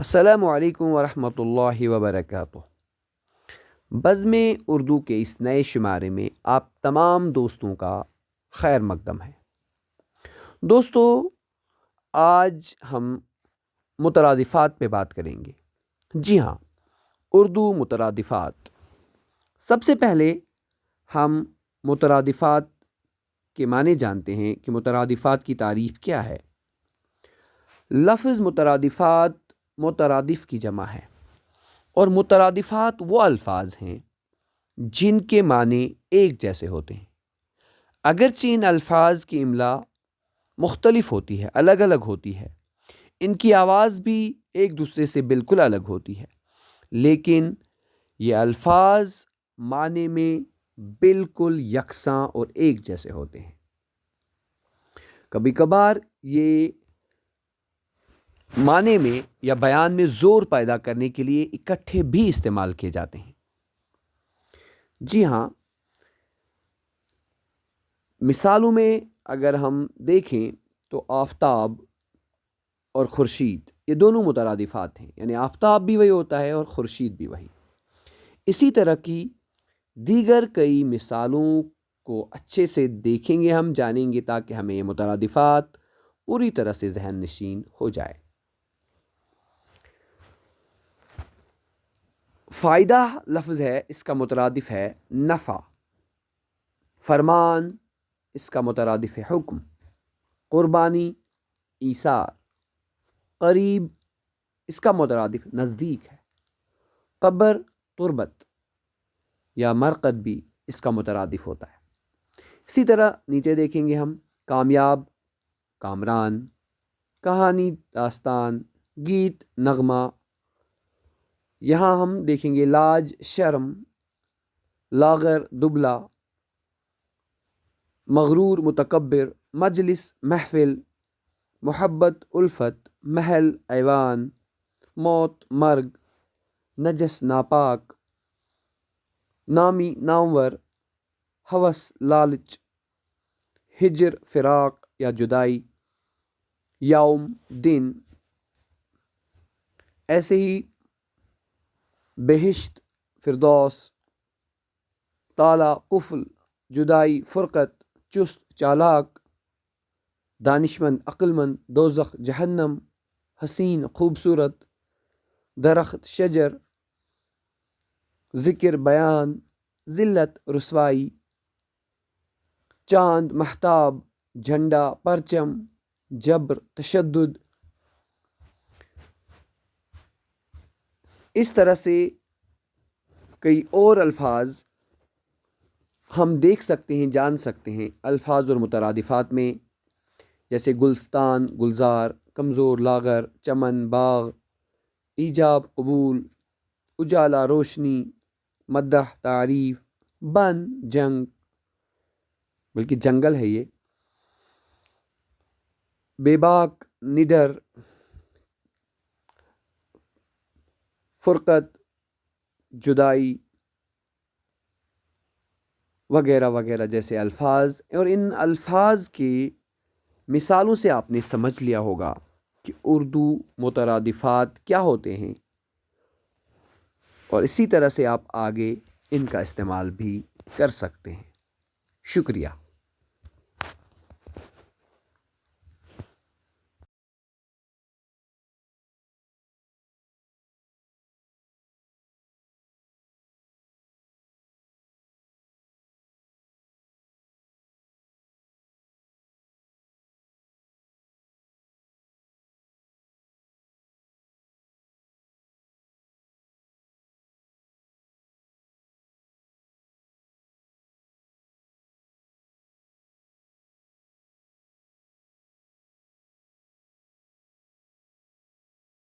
السلام علیکم ورحمۃ اللہ وبرکاتہ۔ بزم اردو کے اس نئے شمارے میں آپ تمام دوستوں کا خیر مقدم ہے۔ دوستو، آج ہم مترادفات پہ بات کریں گے۔ جی ہاں، اردو مترادفات۔ سب سے پہلے ہم مترادفات کے معنی جانتے ہیں کہ مترادفات کی تعریف کیا ہے۔ لفظ مترادفات مترادف کی جمع ہے، اور مترادفات وہ الفاظ ہیں جن کے معنی ایک جیسے ہوتے ہیں، اگرچہ ان الفاظ کی املا مختلف ہوتی ہے، الگ الگ ہوتی ہے، ان کی آواز بھی ایک دوسرے سے بالکل الگ ہوتی ہے، لیکن یہ الفاظ معنی میں بالکل یکساں اور ایک جیسے ہوتے ہیں۔ کبھی کبھار یہ معنی میں یا بیان میں زور پیدا کرنے کے لیے اکٹھے بھی استعمال کیے جاتے ہیں۔ جی ہاں، مثالوں میں اگر ہم دیکھیں تو آفتاب اور خورشید، یہ دونوں مترادفات ہیں، یعنی آفتاب بھی وہی ہوتا ہے اور خورشید بھی وہی۔ اسی طرح کی دیگر کئی مثالوں کو اچھے سے دیکھیں گے، ہم جانیں گے، تاکہ ہمیں یہ مترادفات پوری طرح سے ذہن نشین ہو جائے۔ فائدہ لفظ ہے، اس کا مترادف ہے نفع۔ فرمان، اس کا مترادف ہے حکم۔ قربانی، ایثار۔ قریب، اس کا مترادف نزدیک ہے۔ قبر، تربت یا مرقد بھی اس کا مترادف ہوتا ہے۔ اسی طرح نیچے دیکھیں گے ہم کامیاب، کامران۔ کہانی، داستان۔ گیت، نغمہ۔ یہاں ہم دیکھیں گے لاج، شرم۔ لاغر، دبلا۔ مغرور، متکبر۔ مجلس، محفل۔ محبت، الفت۔ محل، ایوان۔ موت، مرگ۔ نجس، ناپاک۔ نامی، نامور۔ ہوس، لالچ۔ ہجر، فراق یا جدائی۔ یوم، دن۔ ایسے ہی بہشت، فردوس۔ تالا، قفل۔ جدائی، فرقت۔ چست، چالاک۔ دانشمند، عقلمند۔ دوزخ، جہنم۔ حسین، خوبصورت۔ درخت، شجر۔ ذکر، بیان۔ ذلت، رسوائی۔ چاند، مہتاب۔ جھنڈا، پرچم۔ جبر، تشدد۔ اس طرح سے کئی اور الفاظ ہم دیکھ سکتے ہیں، جان سکتے ہیں الفاظ اور مترادفات میں، جیسے گلستان، گلزار۔ کمزور، لاغر۔ چمن، باغ۔ ایجاب، قبول۔ اجالا، روشنی۔ مدح، تعریف۔ بن، جنگ، بلکہ جنگل ہے یہ۔ بے باک، نڈر۔ فرقت، جدائی، وغیرہ وغیرہ جیسے الفاظ۔ اور ان الفاظ کے مثالوں سے آپ نے سمجھ لیا ہوگا کہ اردو مترادفات کیا ہوتے ہیں، اور اسی طرح سے آپ آگے ان کا استعمال بھی کر سکتے ہیں۔ شکریہ۔